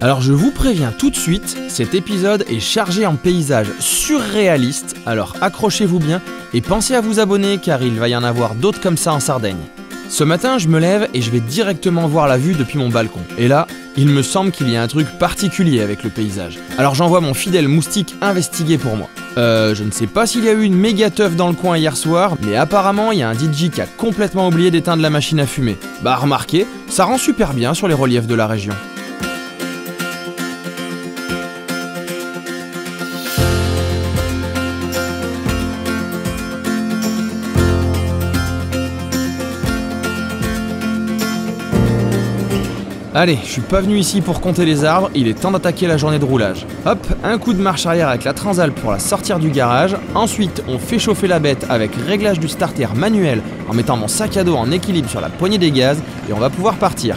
Alors je vous préviens tout de suite, cet épisode est chargé en paysages surréalistes, alors accrochez-vous bien et pensez à vous abonner car il va y en avoir d'autres comme ça en Sardaigne. Ce matin, je me lève et je vais directement voir la vue depuis mon balcon. Et là, il me semble qu'il y a un truc particulier avec le paysage. Alors j'envoie mon fidèle moustique investiguer pour moi. Je ne sais pas s'il y a eu une méga teuf dans le coin hier soir, mais apparemment il y a un DJ qui a complètement oublié d'éteindre la machine à fumer. Bah remarquez, ça rend super bien sur les reliefs de la région. Allez, je suis pas venu ici pour compter les arbres, il est temps d'attaquer la journée de roulage. Hop, un coup de marche arrière avec la Transalp pour la sortir du garage. Ensuite, on fait chauffer la bête avec réglage du starter manuel en mettant mon sac à dos en équilibre sur la poignée des gaz et on va pouvoir partir.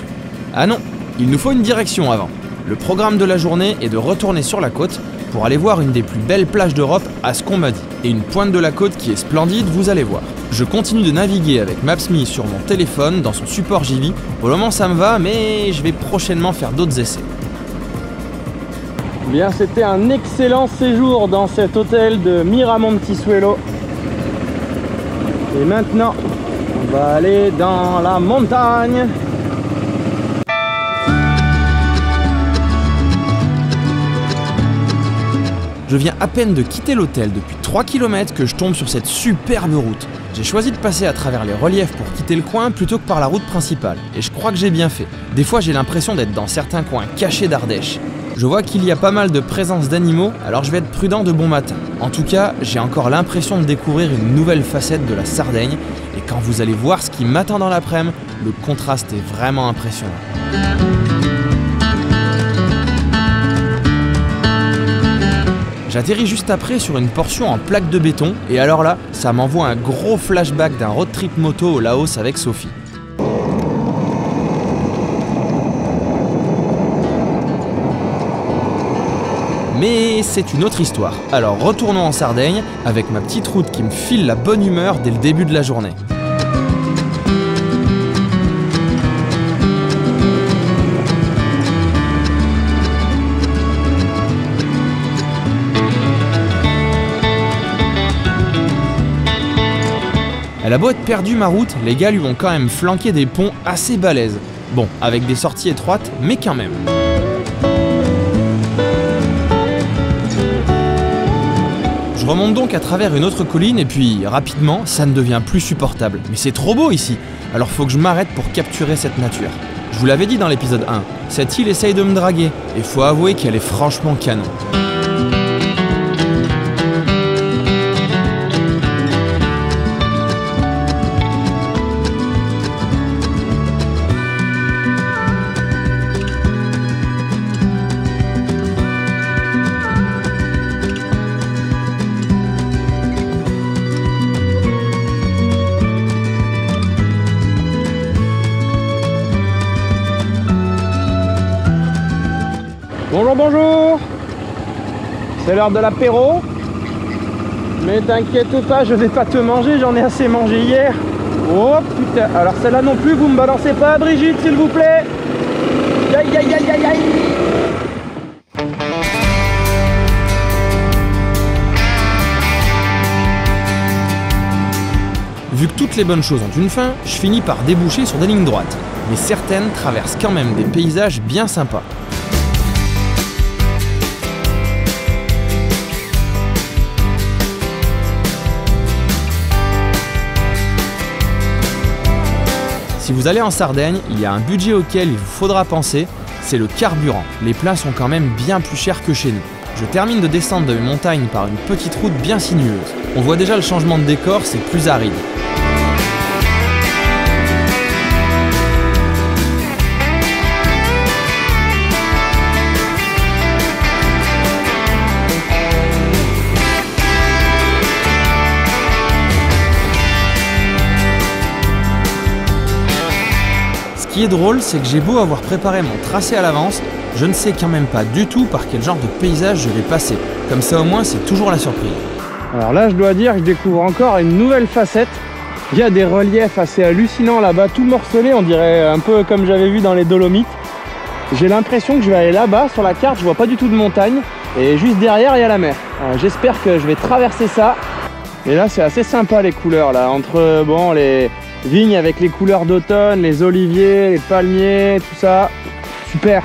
Ah non, il nous faut une direction avant. Le programme de la journée est de retourner sur la côte pour aller voir une des plus belles plages d'Europe à ce qu'on m'a dit. Et une pointe de la côte qui est splendide, vous allez voir. Je continue de naviguer avec Maps.me sur mon téléphone dans son support JV. Pour le moment ça me va, mais je vais prochainement faire d'autres essais. Bien, c'était un excellent séjour dans cet hôtel de Miramontizuelo. Et maintenant, on va aller dans la montagne. Je viens à peine de quitter l'hôtel depuis 3 km que je tombe sur cette superbe route. J'ai choisi de passer à travers les reliefs pour quitter le coin plutôt que par la route principale. Et je crois que j'ai bien fait. Des fois j'ai l'impression d'être dans certains coins cachés d'Ardèche. Je vois qu'il y a pas mal de présence d'animaux, alors je vais être prudent de bon matin. En tout cas, j'ai encore l'impression de découvrir une nouvelle facette de la Sardaigne. Et quand vous allez voir ce qui m'attend dans l'après-midi, le contraste est vraiment impressionnant. J'atterris juste après sur une portion en plaque de béton et alors là, ça m'envoie un gros flashback d'un road trip moto au Laos avec Sophie. Mais c'est une autre histoire. Alors retournons en Sardaigne avec ma petite route qui me file la bonne humeur dès le début de la journée. Elle a beau être perdue ma route, les gars lui ont quand même flanqué des ponts assez balèzes. Bon, avec des sorties étroites, mais quand même. Je remonte donc à travers une autre colline et puis, rapidement, ça ne devient plus supportable. Mais c'est trop beau ici, alors faut que je m'arrête pour capturer cette nature. Je vous l'avais dit dans l'épisode 1, cette île essaye de me draguer, et faut avouer qu'elle est franchement canon. Bonjour, bonjour. C'est l'heure de l'apéro. Mais t'inquiète pas, je vais pas te manger, j'en ai assez mangé hier. Oh putain, alors celle-là non plus, vous me balancez pas, Brigitte, s'il vous plaît. Aïe, aïe, aïe, aïe, aïe. Vu que toutes les bonnes choses ont une fin, je finis par déboucher sur des lignes droites. Mais certaines traversent quand même des paysages bien sympas. Si vous allez en Sardaigne, il y a un budget auquel il vous faudra penser, c'est le carburant. Les plats sont quand même bien plus chers que chez nous. Je termine de descendre de mes montagnes par une petite route bien sinueuse. On voit déjà le changement de décor, c'est plus aride. Ce qui est drôle, c'est que j'ai beau avoir préparé mon tracé à l'avance, je ne sais quand même pas du tout par quel genre de paysage je vais passer. Comme ça au moins c'est toujours la surprise. Alors là je dois dire que je découvre encore une nouvelle facette. Il y a des reliefs assez hallucinants là-bas, tout morcelé, on dirait un peu comme j'avais vu dans les Dolomites. J'ai l'impression que je vais aller là-bas sur la carte, je vois pas du tout de montagne. Et juste derrière, il y a la mer. J'espère que je vais traverser ça. Et là, c'est assez sympa les couleurs là. Entre bon, les vignes avec les couleurs d'automne, les oliviers, les palmiers, tout ça. Super.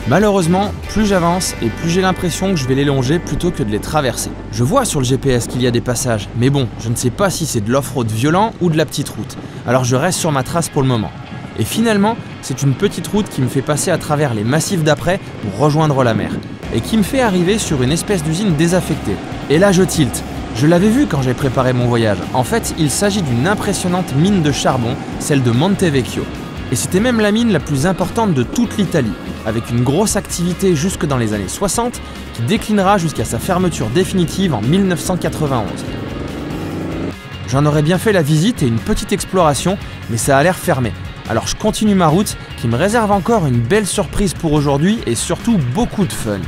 Malheureusement, plus j'avance et plus j'ai l'impression que je vais les longer plutôt que de les traverser. Je vois sur le GPS qu'il y a des passages, mais bon, je ne sais pas si c'est de l'off-road violent ou de la petite route. Alors je reste sur ma trace pour le moment. Et finalement, c'est une petite route qui me fait passer à travers les massifs d'après pour rejoindre la mer. Et qui me fait arriver sur une espèce d'usine désaffectée. Et là je tilte. Je l'avais vu quand j'ai préparé mon voyage. En fait, il s'agit d'une impressionnante mine de charbon, celle de Monte Vecchio. Et c'était même la mine la plus importante de toute l'Italie, avec une grosse activité jusque dans les années 60, qui déclinera jusqu'à sa fermeture définitive en 1991. J'en aurais bien fait la visite et une petite exploration, mais ça a l'air fermé. Alors je continue ma route, qui me réserve encore une belle surprise pour aujourd'hui et surtout beaucoup de fun.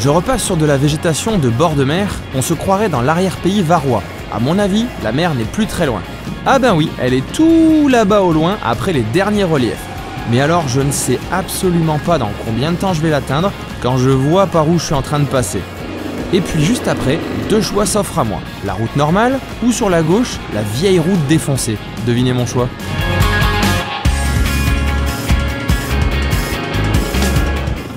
Je repasse sur de la végétation de bord de mer, on se croirait dans l'arrière-pays varois. À mon avis, la mer n'est plus très loin. Ah ben oui, elle est tout là-bas au loin, après les derniers reliefs. Mais alors, je ne sais absolument pas dans combien de temps je vais l'atteindre, quand je vois par où je suis en train de passer. Et puis juste après, deux choix s'offrent à moi. La route normale, ou sur la gauche, la vieille route défoncée. Devinez mon choix.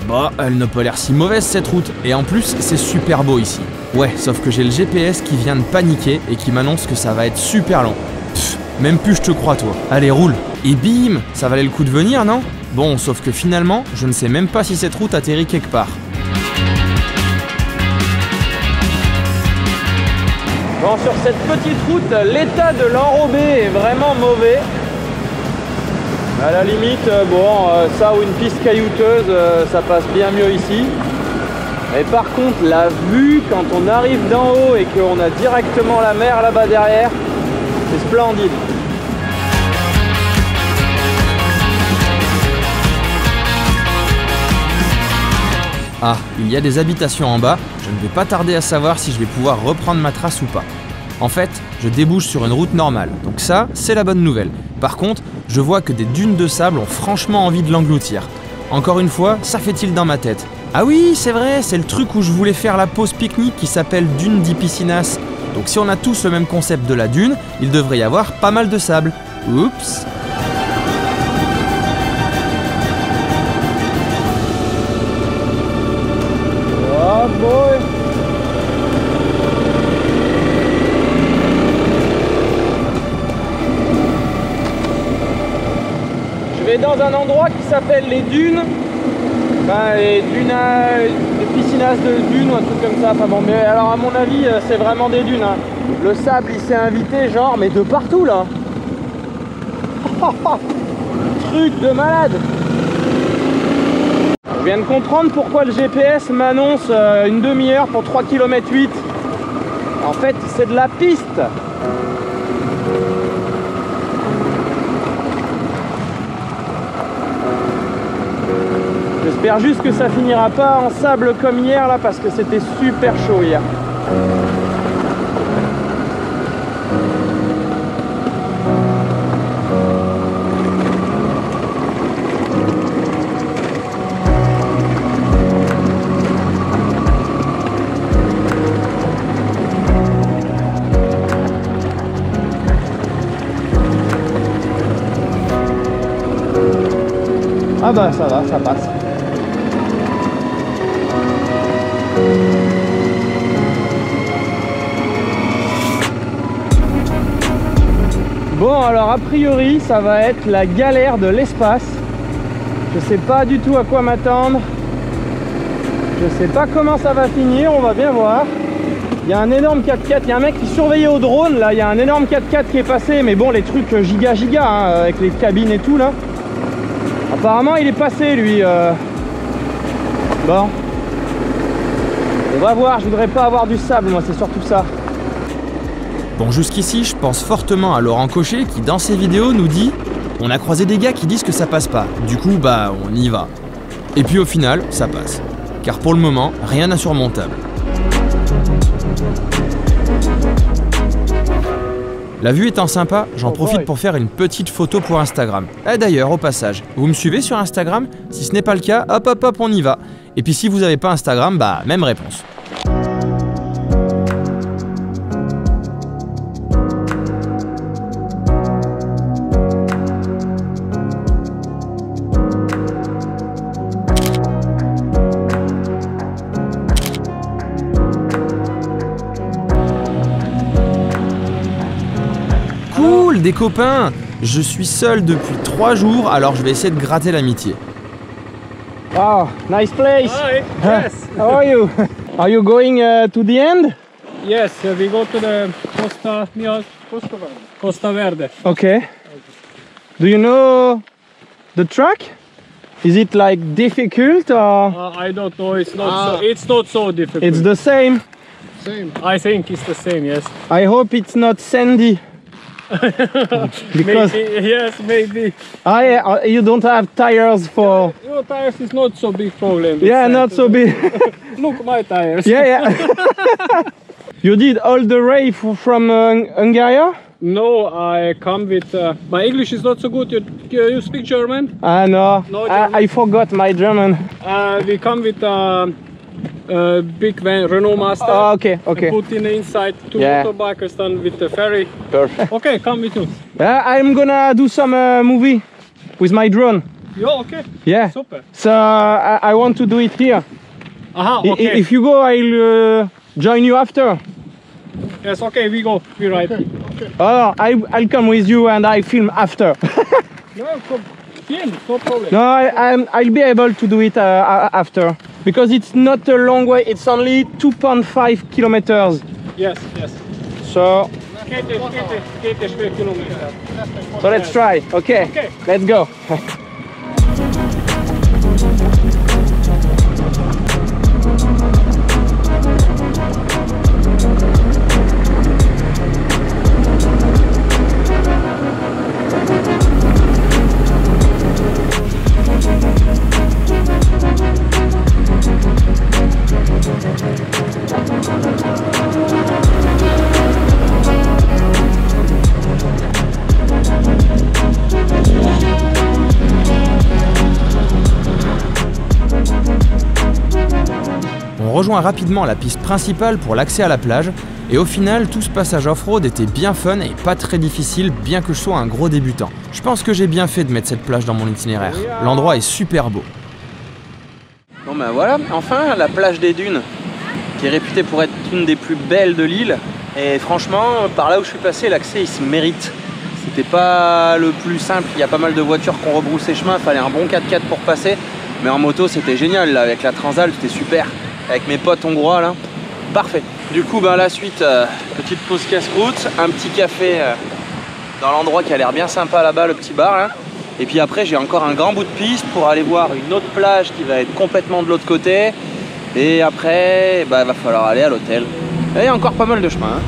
Bah, elle n'a pas l'air si mauvaise cette route, et en plus c'est super beau ici. Ouais, sauf que j'ai le GPS qui vient de paniquer et qui m'annonce que ça va être super long. Pff, même plus je te crois toi. Allez roule. Et bim, ça valait le coup de venir, non? Bon, sauf que finalement, je ne sais même pas si cette route atterrit quelque part. Bon, sur cette petite route, l'état de l'enrobé est vraiment mauvais. À la limite, ça ou une piste caillouteuse, ça passe bien mieux ici. Mais par contre, la vue, quand on arrive d'en haut et qu'on a directement la mer là-bas derrière, c'est splendide. Ah, il y a des habitations en bas, je ne vais pas tarder à savoir si je vais pouvoir reprendre ma trace ou pas. En fait, je débouche sur une route normale, donc ça, c'est la bonne nouvelle. Par contre, je vois que des dunes de sable ont franchement envie de l'engloutir. Encore une fois, ça fait-il dans ma tête. Ah oui, c'est vrai, c'est le truc où je voulais faire la pause pique-nique qui s'appelle Dune di Piscinas. Donc si on a tous le même concept de la dune, il devrait y avoir pas mal de sable. Oups. Oh boy. Je vais dans un endroit qui s'appelle les dunes. Les dunes des piscinas de dunes ou un truc comme ça. Enfin bon, mais alors à mon avis, c'est vraiment des dunes. Hein. Le sable, il s'est invité, genre, mais de partout là. Truc de malade. Je viens de comprendre pourquoi le GPS m'annonce une demi-heure pour 3,8 km. En fait, c'est de la piste. J'espère juste que ça finira pas en sable comme hier là, parce que c'était super chaud hier. Ah bah ça va, ça passe. Bon, alors a priori ça va être la galère de l'espace. Je sais pas du tout à quoi m'attendre. Je sais pas comment ça va finir, on va bien voir. Il y a un énorme 4x4, il y a un mec qui surveillait au drone là, il y a un énorme 4x4 qui est passé, mais bon, les trucs giga hein, avec les cabines et tout là. Apparemment il est passé lui. Bon. On va voir, je voudrais pas avoir du sable moi, c'est surtout ça. Bon, jusqu'ici, je pense fortement à Laurent Cochet qui, dans ses vidéos, nous dit « On a croisé des gars qui disent que ça passe pas, du coup, bah, on y va. » Et puis au final, ça passe. Car pour le moment, rien d'insurmontable. La vue étant sympa, j'en profite pour faire une petite photo pour Instagram. Et d'ailleurs, au passage, vous me suivez sur Instagram? Si ce n'est pas le cas, hop hop hop, on y va. Et puis si vous n'avez pas Instagram, bah même réponse. Cool, des copains! Je suis seul depuis 3 jours, alors je vais essayer de gratter l'amitié. Wow, nice place. Hi, yes. How are you? Are you going to the end? Yes, we go to the Costa Verde. Okay. Do you know the track? Is it like difficult or? I don't know. It's not so difficult. It's the same. Same. I think it's the same. Yes. I hope it's not sandy. Because maybe, yes, maybe. You don't have tires for. Your tires is not so big problem. Yeah, not so big. Look, my tires. Yeah. You did all the way from Hungary? No, I come with. My English is not so good. You speak German? No. No German. I forgot my German. We come with big van, Renault Master. Oh, okay. Put in the inside 2 motorbikers done with the ferry. Perfect. Okay, come with you. I'm gonna do some movie with my drone. Yeah, okay. Yeah. Super. So I want to do it here. Aha, okay. If you go, I'll join you after. Yes, okay, we go. We ride. Okay. Oh, I'll come with you and I film after. No, film, no problem. No, I'll be able to do it after. Because it's not a long way, it's only 2.5 kilometers. Yes. So 2 kilometers. So let's try. Okay. Let's go. On rejoint rapidement la piste principale pour l'accès à la plage, et au final, tout ce passage off-road était bien fun et pas très difficile, bien que je sois un gros débutant. Je pense que j'ai bien fait de mettre cette plage dans mon itinéraire. L'endroit est super beau. Bon ben voilà, enfin la plage des dunes, qui est réputée pour être une des plus belles de l'île. Et franchement, par là où je suis passé, l'accès il se mérite. C'était pas le plus simple, il y a pas mal de voitures qui ont rebroussé chemin, il fallait un bon 4x4 pour passer. Mais en moto c'était génial, là, avec la Transal c'était super. Avec mes potes hongrois là, parfait. Du coup ben la suite, petite pause casse-croûte, un petit café dans l'endroit qui a l'air bien sympa là-bas, le petit bar là. Et puis après j'ai encore un grand bout de piste pour aller voir une autre plage qui va être complètement de l'autre côté. Et après, bah, va falloir aller à l'hôtel. Et il y a encore pas mal de chemin. Hein.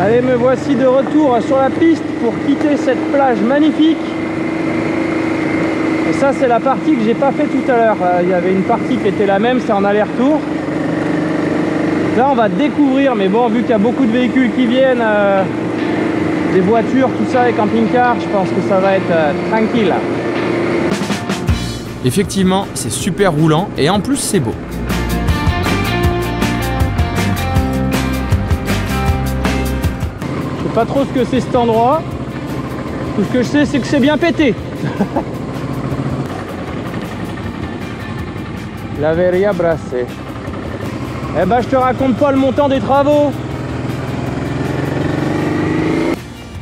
Allez, me voici de retour sur la piste pour quitter cette plage magnifique. Et ça, c'est la partie que j'ai pas fait tout à l'heure. Il y avait une partie qui était la même, c'est en aller-retour. Là, on va découvrir, mais bon, vu qu'il y a beaucoup de véhicules qui viennent, des voitures, tout ça, les camping-cars, je pense que ça va être tranquille. Effectivement, c'est super roulant et en plus, c'est beau. Pas trop ce que c'est cet endroit. Tout ce que je sais, c'est que c'est bien pété. La Veria Brassée. Eh ben, je te raconte pas le montant des travaux.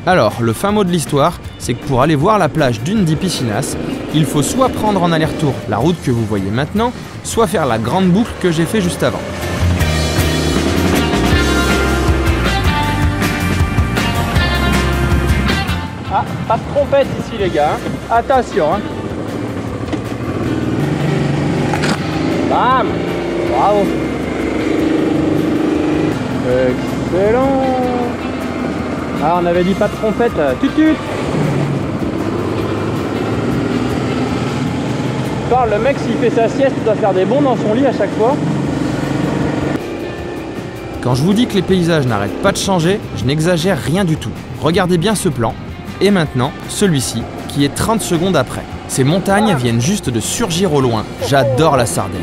Alors, le fin mot de l'histoire, c'est que pour aller voir la plage d'une des Piscinas, il faut soit prendre en aller-retour la route que vous voyez maintenant, soit faire la grande boucle que j'ai fait juste avant. Ah, pas de trompette ici les gars, attention hein. Bam. Bravo. Excellent. Ah, on avait dit pas de trompette. Tut. Parle, le mec s'il fait sa sieste, il doit faire des bonds dans son lit à chaque fois. Quand je vous dis que les paysages n'arrêtent pas de changer, je n'exagère rien du tout. Regardez bien ce plan, et maintenant celui-ci, qui est 30 secondes après. Ces montagnes viennent juste de surgir au loin. J'adore la Sardaigne.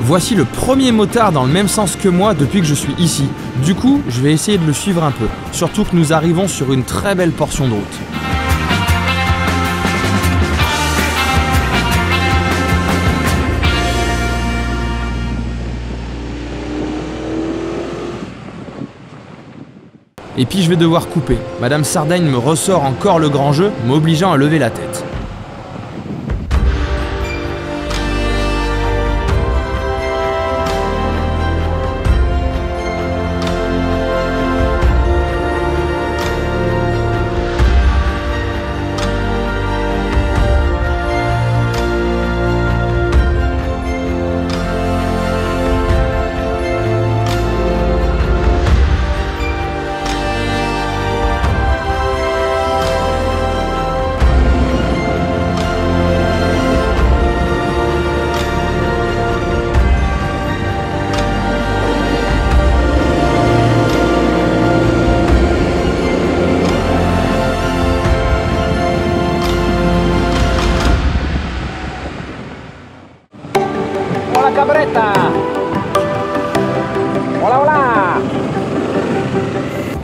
Voici le premier motard dans le même sens que moi depuis que je suis ici. Du coup, je vais essayer de le suivre un peu. Surtout que nous arrivons sur une très belle portion de route. Et puis je vais devoir couper. Madame Sardaigne me ressort encore le grand jeu, m'obligeant à lever la tête.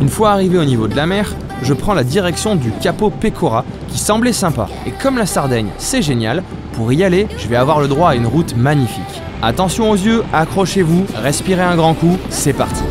Une fois arrivé au niveau de la mer, je prends la direction du Capo Pecora qui semblait sympa. Et comme la Sardaigne, c'est génial, pour y aller, je vais avoir le droit à une route magnifique. Attention aux yeux, accrochez-vous, respirez un grand coup, c'est parti.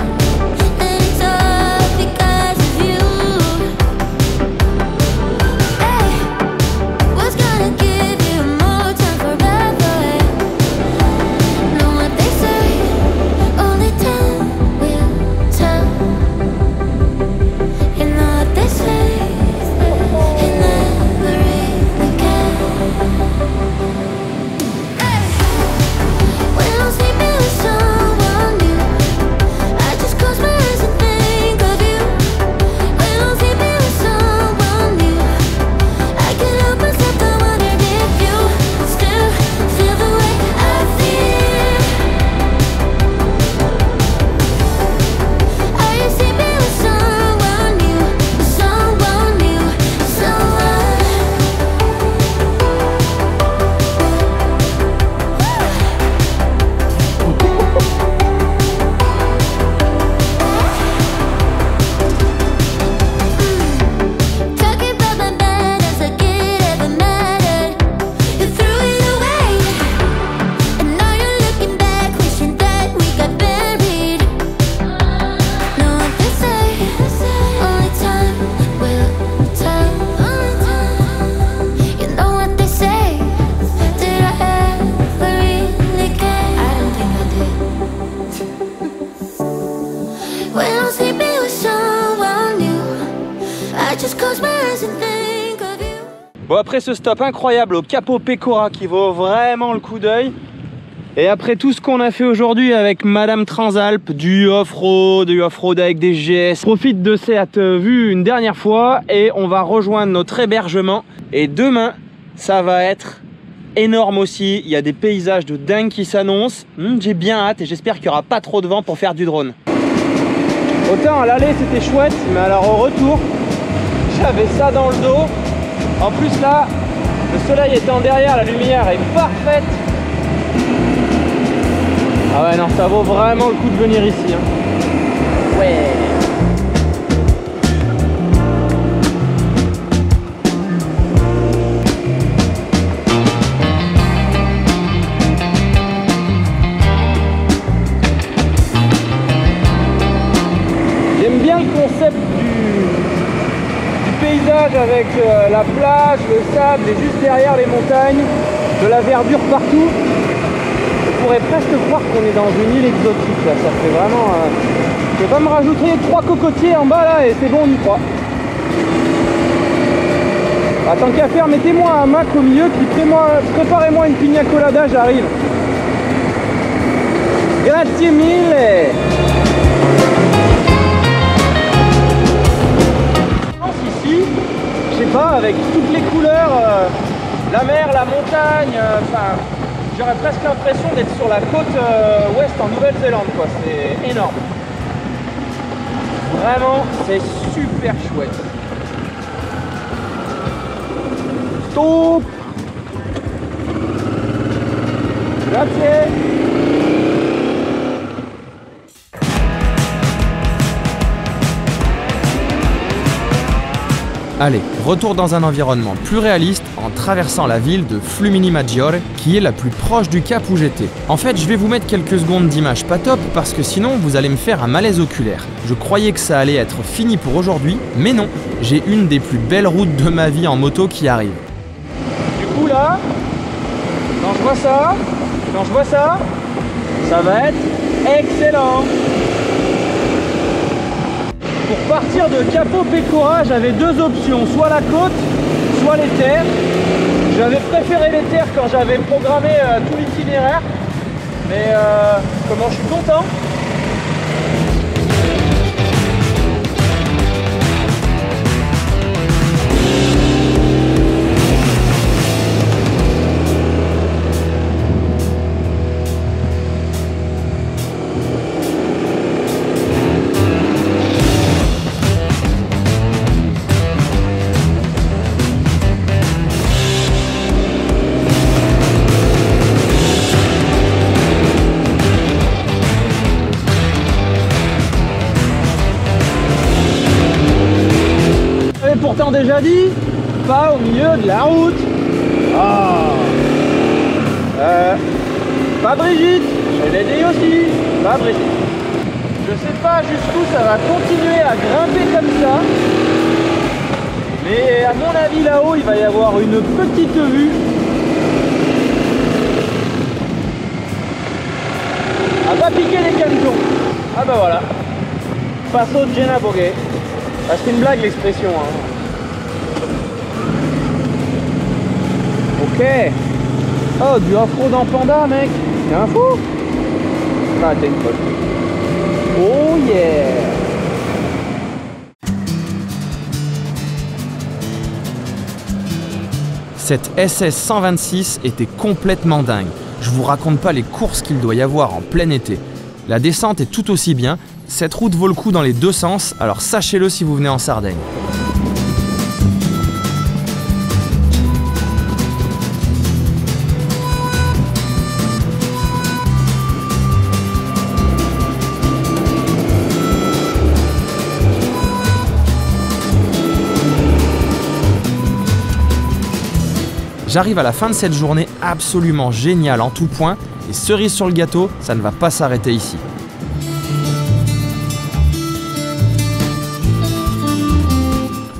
Bon, après ce stop incroyable au Capo Pecora qui vaut vraiment le coup d'œil, et après tout ce qu'on a fait aujourd'hui avec Madame Transalp, du off-road avec des GS, profite de cette vue une dernière fois et on va rejoindre notre hébergement. Et demain, ça va être énorme aussi, il y a des paysages de dingue qui s'annoncent. J'ai bien hâte et j'espère qu'il n'y aura pas trop de vent pour faire du drone. Autant à l'aller c'était chouette, mais alors au retour, j'avais ça dans le dos. En plus là, Le soleil étant derrière, la lumière est parfaite. Ah ouais non, ça vaut vraiment le coup de venir ici hein. Ouais. J'aime bien le concept du paysage avec la plage, le sable et juste derrière les montagnes, de la verdure partout. On pourrait presque croire qu'on est dans une île exotique là, ça fait vraiment... Je vais pas me rajouter 3 cocotiers en bas là et c'est bon, on y croit. Ah, tant qu'à faire, mettez-moi un Mac au milieu, puis préparez-moi une pina colada, j'arrive. Grazie mille. Ici, je sais pas, avec toutes les couleurs, la mer, la montagne, enfin... J'aurais presque l'impression d'être sur la côte ouest en Nouvelle-Zélande, quoi. C'est énorme. Vraiment, c'est super chouette. Stop. Grazie. Allez, retour dans un environnement plus réaliste en traversant la ville de Flumini Maggiore, qui est la plus proche du cap où j'étais. En fait, je vais vous mettre quelques secondes d'image pas top, parce que sinon vous allez me faire un malaise oculaire. Je croyais que ça allait être fini pour aujourd'hui, mais non, j'ai une des plus belles routes de ma vie en moto qui arrive. Du coup là, quand je vois ça, ça va être excellent. Pour partir de Capo Pecora, j'avais deux options, soit la côte, soit les terres. J'avais préféré les terres quand j'avais programmé tout l'itinéraire, mais comment je suis content. Pourtant déjà dit, pas au milieu de la route. Oh. Pas Brigitte, je l'ai dit aussi, pas Brigitte. Je sais pas jusqu'où ça va continuer à grimper comme ça, mais à mon avis là-haut il va y avoir une petite vue. À pas piquer les cantons. Ah bah voilà, Passo Genaboghe. Ah, c'est une blague l'expression hein. Ok. Oh, du off-road en panda, mec. T'es un fou. Ah, t'es une folle. Oh yeah. Cette SS 126 était complètement dingue. Je vous raconte pas les courses qu'il doit y avoir en plein été. La descente est tout aussi bien. Cette route vaut le coup dans les deux sens, alors sachez-le si vous venez en Sardaigne. J'arrive à la fin de cette journée absolument géniale en tout point, et cerise sur le gâteau, ça ne va pas s'arrêter ici.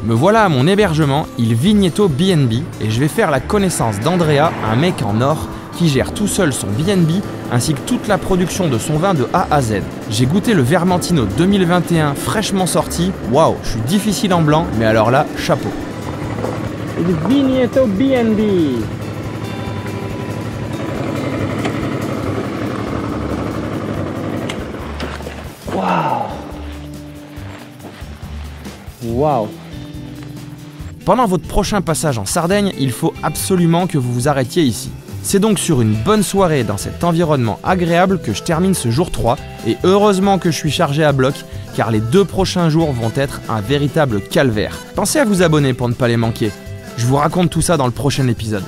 Me voilà à mon hébergement, il Vigneto B&B, et je vais faire la connaissance d'Andrea, un mec en or qui gère tout seul son B&B ainsi que toute la production de son vin de A à Z. J'ai goûté le Vermentino 2021 fraîchement sorti, waouh, je suis difficile en blanc, mais alors là, chapeau. Le Vigneto B&B. Waouh. Waouh. Pendant votre prochain passage en Sardaigne, il faut absolument que vous vous arrêtiez ici. C'est donc sur une bonne soirée dans cet environnement agréable que je termine ce jour 3, et heureusement que je suis chargé à bloc, car les 2 prochains jours vont être un véritable calvaire. Pensez à vous abonner pour ne pas les manquer. Je vous raconte tout ça dans le prochain épisode.